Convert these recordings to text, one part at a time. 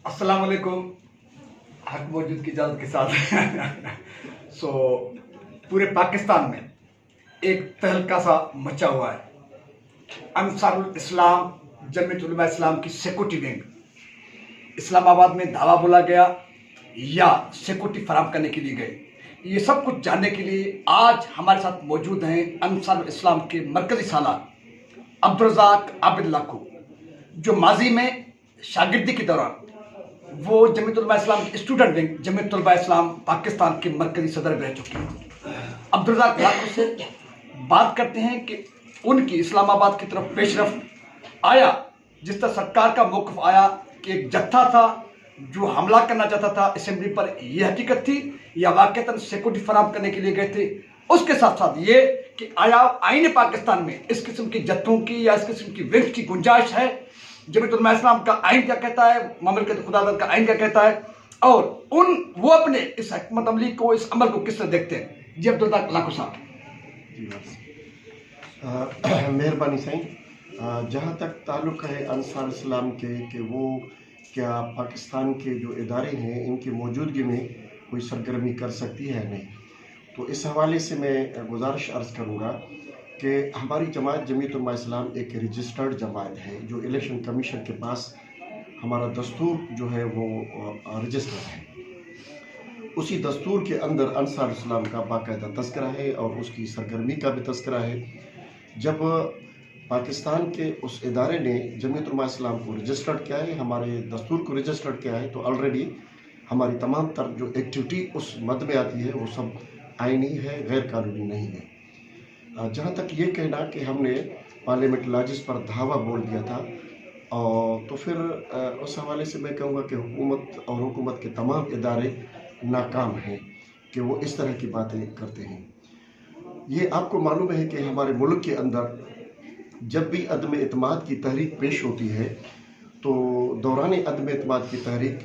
अस्सलाम वालेकुम। हक मौजूद की इजाज़त के साथ पूरे पाकिस्तान में एक तहलका सा मचा हुआ है। अंसारुल इस्लाम जमीयत उलमा इस्लाम की सिक्योरिटी विंग इस्लामाबाद में धावा बोला गया या सिक्योरिटी फराहम करने के लिए गए, ये सब कुछ जानने के लिए आज हमारे साथ मौजूद हैं अंसारुल इस्लाम के मरकजी सालार अब्दुल रज़ाक आबिद लाखू, जो माजी में शागिर्दी के दौरान वो जमीयत उलमा इस्लाम की स्टूडेंट विंग जमीयत उलमा इस्लाम पाकिस्तान के मरकजी सदर रह चुके हैं। अब्दुल रज़ाक लाखू से बात करते हैं कि उनकी इस्लामाबाद की तरफ पेशरफ आया, जिस तरह सरकार का मौक़िफ़ आया कि एक जत्था था जो हमला करना चाहता था असेंबली पर, यह हकीकत थी या वाक़तन सिक्योरिटी फराहम करने के लिए गए थे। उसके साथ साथ ये कि आया आईन पाकिस्तान में इस किस्म के जत्थों की या इस किस्म की विंग की गुंजाइश है, जमीयत उलमा इस्लाम का आइन क्या कहता है, ममलकत खुदावंद का आइन क्या कहता है, और वो अपने इस हिकमत अमली को, इस अमल को किस तरह देखते हैं। जी अब्दुल रज़ाक लाखू साहब। मेहरबानी साईं। जहाँ तक ताल्लुक़ है अंसार इस्लाम के कि वो क्या पाकिस्तान के जो इदारे हैं इनकी मौजूदगी में कोई सरगर्मी कर सकती है नहीं, तो इस हवाले से मैं गुजारिश अर्ज़ करूँगा कि हमारी जमात जमीयत उलमा इस्लाम एक रजिस्टर्ड जमात है जो इलेक्शन कमीशन के पास हमारा दस्तूर जो है वो रजिस्टर्ड है। उसी दस्तूर के अंदर अंसार इस्लाम का बाकायदा तज़किरा है और उसकी सरगर्मी का भी तज़किरा है। जब पाकिस्तान के उस इदारे ने जमीयत उलमा इस्लाम को रजिस्टर्ड किया है, हमारे दस्तूर को रजिस्टर्ड किया है, तो ऑलरेडी हमारी तमाम तर जो एक्टिविटी उस मद में आती है वो सब आइनी है, गैर कानूनी नहीं है। जहाँ तक ये कहना कि हमने पार्लियामेंट लॉजिस पर धावा बोल दिया था, और तो फिर उस हवाले से मैं कहूँगा कि हुकूमत और हुकूमत के तमाम इदारे नाकाम हैं कि वो इस तरह की बातें करते हैं। ये आपको मालूम है कि हमारे मुल्क के अंदर जब भी अदम एतमाद की तहरीक पेश होती है तो दौरान अदम एतमाद की तहरीक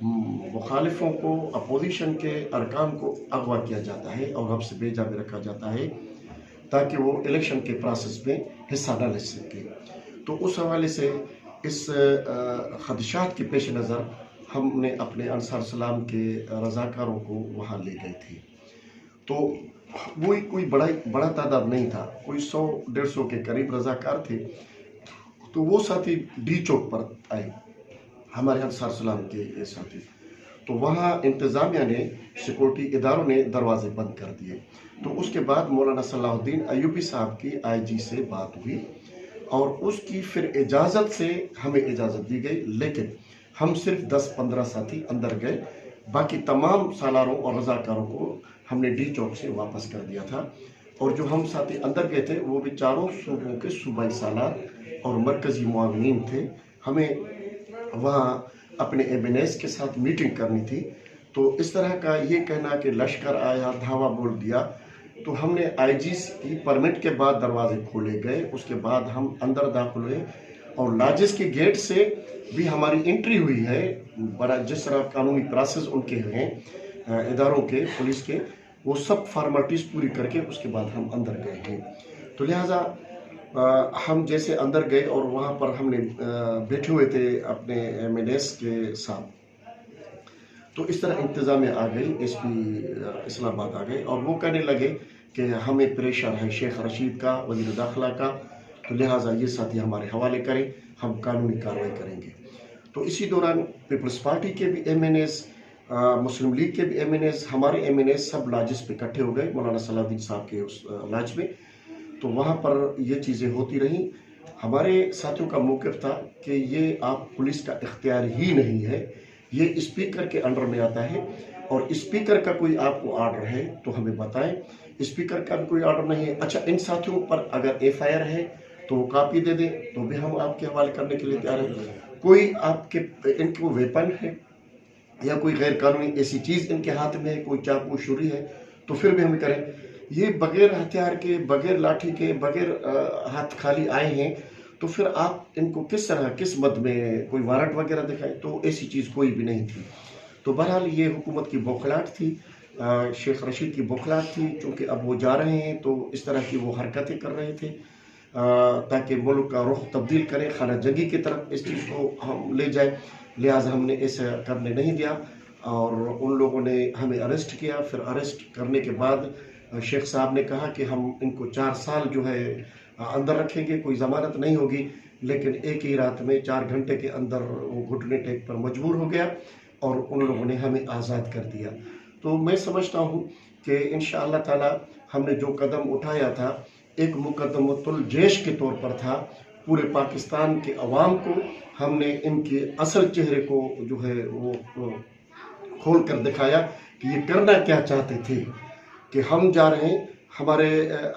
मुखालिफों को, अपोजिशन के अरकान को अगवा किया जाता है और हब्स बेजा में रखा जाता है ताकि वो इलेक्शन के प्रोसेस में हिस्सा न ले सके। तो उस हवाले से इस खदशात के पेश नज़र हमने अपने अंसार इस्लाम के रज़ाकारों को वहाँ ले गए थे। तो वो कोई बड़ा तादाद नहीं था, कोई 100-150 के करीब रज़ाकार थे। तो वो साथी डी चौक पर आए, हमारे अंसार इस्लाम के साथी, तो वहाँ इंतज़ामिया ने, सिक्योरिटी इदारों ने दरवाजे बंद कर दिए। तो उसके बाद मौलाना सलाहुद्दीन अयूबी साहब की आईजी से बात हुई और उसकी फिर इजाज़त से हमें इजाज़त दी गई, लेकिन हम सिर्फ 10-15 साथी अंदर गए, बाकी तमाम सालारों और रज़ाकारों को हमने डी चौक से वापस कर दिया था। और जो हम साथी अंदर गए थे वो भी चारों सूबों के सूबाई सालार और मरकज़ी मुआविनीन थे। हमें वहाँ अपने एमएनएस के साथ मीटिंग करनी थी। तो इस तरह का ये कहना कि लश्कर आया, धावा बोल दिया, तो हमने आईजी की परमिट के बाद दरवाजे खोले गए। उसके बाद हम अंदर दाखिल हुए और लॉजिस के गेट से भी हमारी एंट्री हुई है। बड़ा जिस तरह कानूनी प्रोसेस उनके हैं इदारों के, पुलिस के, वो सब फॉर्मेलिटीज़ पूरी करके उसके बाद हम अंदर गए हैं। तो लिहाजा हम जैसे अंदर गए और वहाँ पर हमने बैठे हुए थे अपने एमएनएस के साथ, तो इस तरह इंतज़ाम में आ गई, एसपी इस्लामाबाद आ गए और वो कहने लगे कि हमें प्रेशर है शेख रशीद का, वज़ीर दाखिला का, तो लिहाजा ये साथी हमारे हवाले करें, हम कानूनी कार्रवाई करेंगे। तो इसी दौरान पीपल्स पार्टी के भी एमएनएस, मुस्लिम लीग के भी एमएनएस, हमारे एमएनएस सब लॉजिस पे इकट्ठे हो गए मौलाना सलाहुद्दीन साहब के उस लॉज में। तो वहाँ पर ये चीज़ें होती रहीं। हमारे साथियों का मौक़िफ़ था कि ये आप पुलिस का इख्तियार ही नहीं है, ये स्पीकर के अंडर में आता है, और स्पीकर का कोई आपको आर्डर है तो हमें बताएं। स्पीकर का भी कोई आर्डर नहीं है। अच्छा, इन साथियों पर अगर एफआईआर है तो वो कापी दे दें तो भी हम आपके हवाले करने के लिए तैयार हैं। कोई आपके इनको वेपन है या कोई गैर कानूनी ऐसी चीज़ इनके हाथ में है, कोई चाकू छुरी है, तो फिर भी हम करें। ये बगैर हथियार के, बगैर लाठी के, बगैर हाथ खाली आए हैं, तो फिर आप इनको किस तरह, किस मद में कोई वारंट वगैरह दिखाए? तो ऐसी चीज़ कोई भी नहीं थी। तो बहरहाल ये हुकूमत की बौखलाहट थी, शेख रशीद की बौखलाहट थी, चूँकि अब वो जा रहे हैं तो इस तरह की वो हरकतें कर रहे थे। ताकि मुल्क का रुख तब्दील करें, खाना जंगी की तरफ इस चीज़ को हम ले जाए। लिहाजा हमने ऐसा करने नहीं दिया और उन लोगों ने हमें अरेस्ट किया। फिर अरेस्ट करने के बाद शेख साहब ने कहा कि हम इनको 4 साल जो है अंदर रखेंगे, कोई ज़मानत नहीं होगी। लेकिन एक ही रात में 4 घंटे के अंदर वो घुटने टेक पर मजबूर हो गया और उन लोगों ने हमें आज़ाद कर दिया। तो मैं समझता हूँ कि इंशाअल्लाह ताला हमने जो कदम उठाया था एक मुकद्दमतुल जैश के तौर पर था। पूरे पाकिस्तान के अवाम को हमने इनके असल चेहरे को जो है वो खोल कर दिखाया कि ये करना क्या चाहते थे। कि हम जा रहे हैं,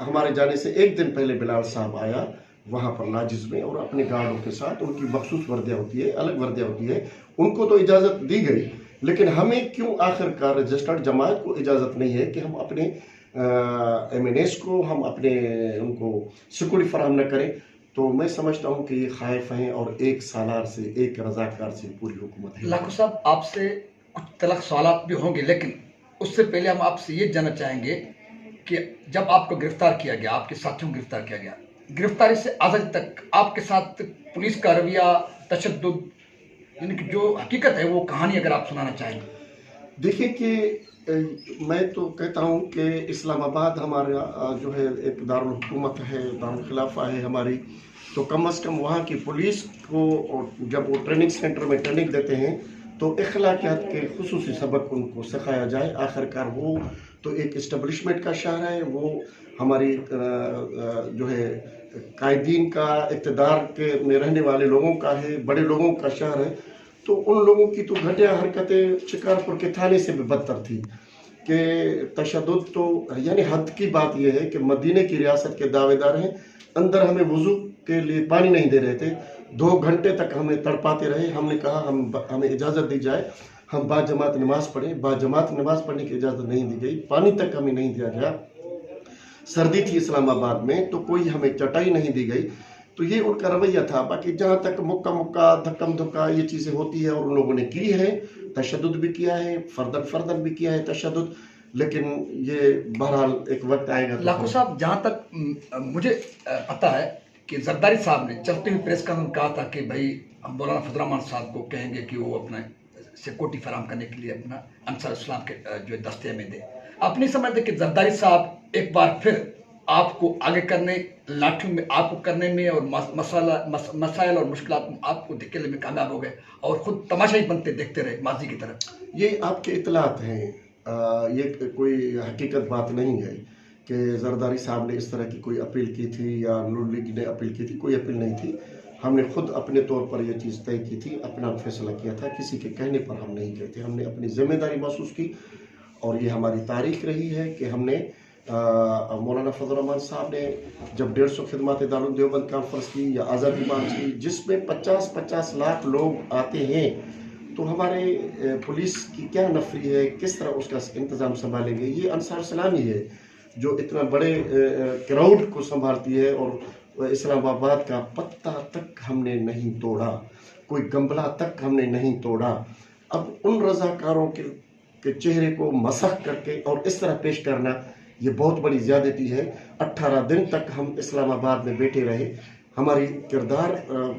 हमारे जाने से एक दिन पहले बिलाल साहब आया वहाँ पर नाजिज़ में और अपने गार्डों के साथ, उनकी मखसूस वर्दियाँ होती है, अलग वर्दियाँ होती है, उनको तो इजाज़त दी गई, लेकिन हमें क्यों आखिरकार रजिस्टर्ड जमात को इजाज़त नहीं है कि हम अपने MNAs को हम अपने उनको सिक्योरिटी फराहम न करें। तो मैं समझता हूँ कि ये खाइफ हैं और एक सालार से, एक रजाकार से पूरी हुकूमत है। लाखो साहब, आपसे कुछ तलख सवालात भी होंगे, लेकिन उससे पहले हम आपसे ये जानना चाहेंगे कि जब आपको गिरफ्तार किया गया, आपके साथियों को गिरफ्तार किया गया, गिरफ्तारी से आज़ादी तक आपके साथ पुलिस का रवैया, तशद्दुद, यानी कि जो हकीकत है वो कहानी अगर आप सुनाना चाहेंगे। देखिए कि मैं तो कहता हूँ कि इस्लामाबाद हमारा जो है एक दारुल हुकूमत है, दारुल खिलाफा है हमारी। तो कम से कम वहाँ की पुलिस को जब वो ट्रेनिंग सेंटर में ट्रेनिंग देते हैं तो इखलाकियात के खुसूसी सबक उनको सिखाया जाए। आखिरकार वो तो एक इस्टेब्लिशमेंट का शहर है, वो हमारी जो है कायदीन का, इक़्तिदार के में रहने वाले लोगों का है, बड़े लोगों का शहर है। तो उन लोगों की तो घटिया हरकतें शिकारपुर के थाने से भी बदतर थी कि तशद्दुद तो यानी हद की बात यह है कि मदीने की रियासत के दावेदार हैं, अंदर हमें वुज़ू के लिए पानी नहीं दे रहे थे, 2 घंटे तक हमें तड़पाते रहे। हमने कहा हमें इजाज़त दी जाए, हम बाजमात नमाज पढ़ें। बाजमात नमाज पढ़ने की इजाज़त नहीं दी गई, पानी तक हमें नहीं दिया गया। सर्दी थी इस्लामाबाद में तो कोई हमें चटाई नहीं दी गई। तो ये उनका रवैया था। बाकी जहाँ तक मुक्का मुक्का, धक्कम धुक्का ये चीज़ें होती है और उन लोगों ने की है, तशद्दुद भी किया है, फर्दन भी किया है तशद्दुद, लेकिन ये बहरहाल एक वक्त आएगा। लाखो साहब, जहाँ तक मुझे पता है कि जरदारी साहब ने चलते हुए प्रेस कॉन्फ्रेंस में कहा था कि भाई हम मौलाना फजल रहमान साहब को कहेंगे कि वो अपना सिक्योरिटी फराहम करने के लिए अपना अंसार इस्लाम के जो दस्ते में दे। आप नहीं समझते कि जरदारी साहब एक बार फिर आपको आगे करने, लाठियों में आपको करने में और मसाइल और मुश्किलात में आपको धकेलने में कामयाब हो गए और खुद तमाशाई बनते देखते रहे माजी की तरफ? ये आपके इतलात हैं, ये कोई हकीकत बात नहीं है कि जरदारी साहब ने इस तरह की कोई अपील की थी या नून लीग ने अपील की थी। कोई अपील नहीं थी। हमने खुद अपने तौर पर यह चीज़ तय की थी, अपना फैसला किया था, किसी के कहने पर हम नहीं गए थे। हमने अपनी जिम्मेदारी महसूस की और ये हमारी तारीख रही है कि हमने मौलाना फजल रहमान साहब ने जब 150 खिदमत दारुल देवबंद कॉन्फ्रेंस की या आज़ादी मार्च की, जिसमें 50-50 लाख लोग आते हैं, तो हमारे पुलिस की क्या नफरी है, किस तरह उसका इंतज़ाम संभालेंगे। ये अंसार इस्लाम ही है जो इतना बड़े क्राउड को संभालती है और इस्लामाबाद का पत्ता तक हमने नहीं तोड़ा, कोई गंबला तक हमने नहीं तोड़ा। अब उन रजाकारों के चेहरे को मसख करके और इस तरह पेश करना ये बहुत बड़ी ज़्यादती है। 18 दिन तक हम इस्लामाबाद में बैठे रहे। हमारी किरदार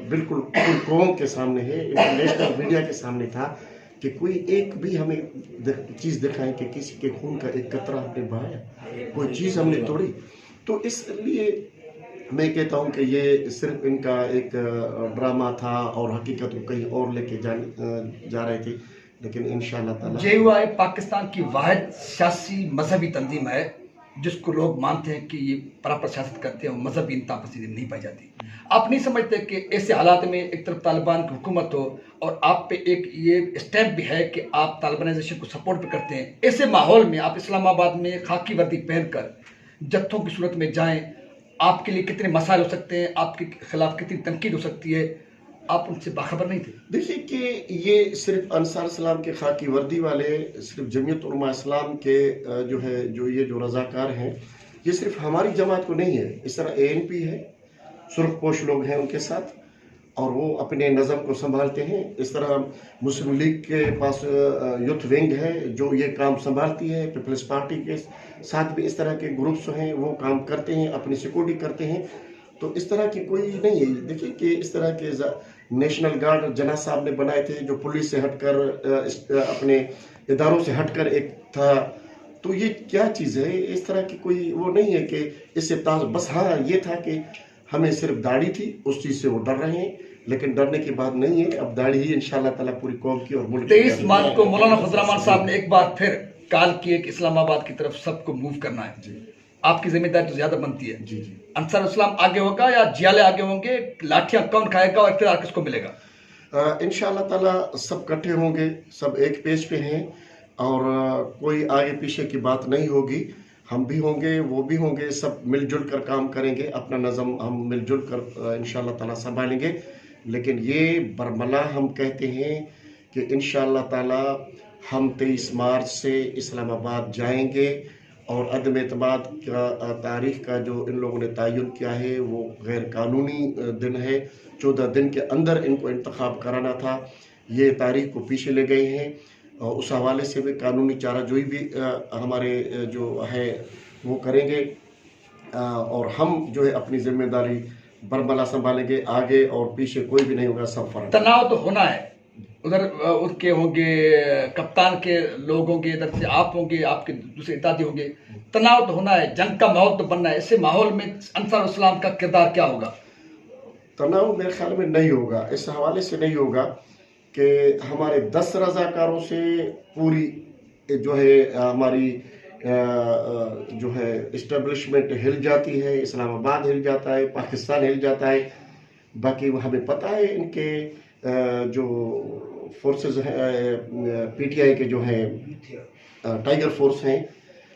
बिल्कुल पूरी कौम के सामने है, इंटरनेशनल मीडिया के सामने था कि कोई एक भी हमें चीज़ दिखाएं कि किसी के खून का एक कतरा हमने बहाया, कोई चीज़ हमने तोड़ी। तो इसलिए मैं कहता हूं कि ये सिर्फ इनका एक ड्रामा था और हकीकत को कहीं और लेके जा रहे थे। लेकिन इंशाअल्लाह ताला JUI पाकिस्तान की वाहिद सियासी मजहबी तंजीम है जिसको लोग मानते हैं कि ये बराबर सियासत करते हैं और मजहबी इंतहा पसंदी नहीं पाई जाती। आप नहीं समझते कि ऐसे हालात में एक तरफ तालिबान की हुकूमत हो और आप पे एक ये स्टैम्प भी है कि आप तालिबानाइजेशन को सपोर्ट भी करते हैं, ऐसे माहौल में आप इस्लामाबाद में खाकी वर्दी पहनकर जत्थों की सूरत में जाएं, आपके लिए कितने मसाइल हो सकते हैं, आपके खिलाफ कितनी तनकीद हो सकती है, आप उनसे बाखबर नहीं थे? देखिए कि ये सिर्फ अंसार इस्लाम के खाकी वर्दी वाले, सिर्फ जमीयत उलमा इस्लाम के जो रजाकार हैं, ये सिर्फ हमारी जमात को नहीं है। इस तरह ANP है, सुर्खपोश लोग हैं उनके साथ और वो अपने नज़म को संभालते हैं। इस तरह मुस्लिम लीग के पास यूथ विंग है जो ये काम संभालती है। पीपल्स पार्टी के साथ भी इस तरह के ग्रुप्स हैं, वो काम करते हैं, अपनी सिक्योरिटी करते हैं। تو اس طرح کی کوئی نہیں ہے. دیکھیے کہ اس طرح کے نیشنل گارڈ جناح صاحب نے بنائے تھے جو پولیس سے ہٹ کر اپنے اداروں سے ہٹ کر ایک تھا. تو یہ کیا چیز ہے؟ اس طرح کی کوئی وہ نہیں ہے کہ اس سے بس ہاں یہ تھا کہ ہمیں صرف داڑھی تھی، اس چیز سے وہ ڈر رہے ہیں، لیکن ڈرنے کی بات نہیں ہے. اب داڑھی ہی انشاءاللہ تعالیٰ پوری قوم کی اور ملک 23 مارچ کو مولانا فضل الرحمان صاحب نے ایک بار پھر کال کی ہے کہ اسلام آباد کی طرف سب کو موو کرنا ہے. جی آپ کی ذمہ داری تو زیادہ بنتی ہے. جی جی انصار اسلام آگے ہوگا یا جیالے آگے ہوں گے؟ لاٹھیاں کون کھائے گا اور اقتدار کس کو ملے گا؟ انشاءاللہ تعالیٰ سب کٹھے ہوں گے، سب ایک پیج پہ ہیں، اور کوئی آگے پیچھے کی بات نہیں ہوگی. ہم بھی ہوں گے، وہ بھی ہوں گے، سب مل جل کر کام کریں گے. اپنا نظم ہم مل جل کر انشاءاللہ تعالیٰ سنبھالیں گے. لیکن یہ برملا ہم کہتے ہیں کہ انشاءاللہ تعالیٰ ہم 23 مارچ سے اسلام آباد جائیں گے، اور عدم اعتماد کا تاریخ کا جو ان لوگوں نے تعین کیا ہے وہ غیر قانونی دن ہے. 14 دن کے اندر ان کو انتخاب کرانا تھا، یہ تاریخ کو پیچھے لے گئے ہیں. اس حوالے سے بھی قانونی چارہ جوئی بھی ہمارے جو ہے وہ کریں گے، اور ہم جو ہے اپنی ذمہ داری برملا سنبھالیں گے. آگے اور پیچھے کوئی بھی نہیں ہوگا، سب فرق. تناؤ تو ہونا ہے، ادھر ان کے ہوں گے، کپتان کے لوگ ہوں گے، ادھر سے آپ ہوں گے، آپ کے دوسرے اتحادی ہوں گے. تناؤ تو ہونا ہے، جنگ کا ماحول تو بننا ہے. ایسے ماحول میں انصار اسلام کا کردار کیا ہوگا؟ تناؤ میرے خیال میں نہیں ہوگا. اس حوالے سے نہیں ہوگا کہ ہمارے 10 رضاکاروں سے پوری جو ہے ہماری جو ہے اسٹیبلشمنٹ ہل جاتی ہے، اسلام آباد ہل جاتا ہے، پاکستان ہل جاتا ہے. باقی ہمیں پتہ ہے ان کے جو فورسز ہیں، پی ٹی آئی کے جو ہیں ٹائیگر فورس ہیں،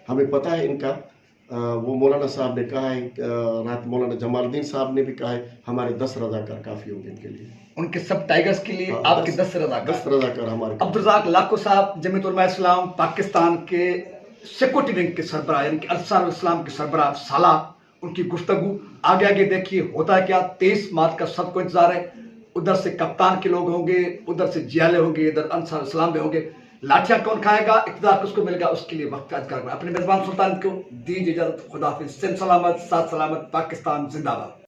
ہمیں پتہ ہے ان کا. وہ مولانا صاحب نے کہا ہے، رات مولانا جمال الدین صاحب نے بھی کہا ہے ہمارے 10 رضاکار کافی ہوں گے ان کے لیے. ان کے سب ٹائیگرز کے لیے آپ کے 10 رضاکار. 10 رضاکار ہمارے. عبدالرزاق لاکھو صاحب جمعیت علماء اسلام پاکستان کے سیکورٹی ونگ کے سربراہ، یعنی کہ انصار الاسلام کے سربراہ سالہ، ان کی گفتگو آگے دیکھیے ہوتا ہے کیا. 23 مارچ کا سب کو انتظار ہے. ادھر سے کپتان کے لوگ ہوں گے، ادھر سے جیالے ہوں گے، ادھر انصار الاسلام بھی ہوں گے. لاٹھیاں کون کھائے گا، اقتدار کس کو ملے گا، اس کے لیے وقت کاج کرنا. اپنے میزبان سلطان کو دیجیے اجازت. خدا حافظ. سلامت، ساتھ سلامت. پاکستان زندہ باد.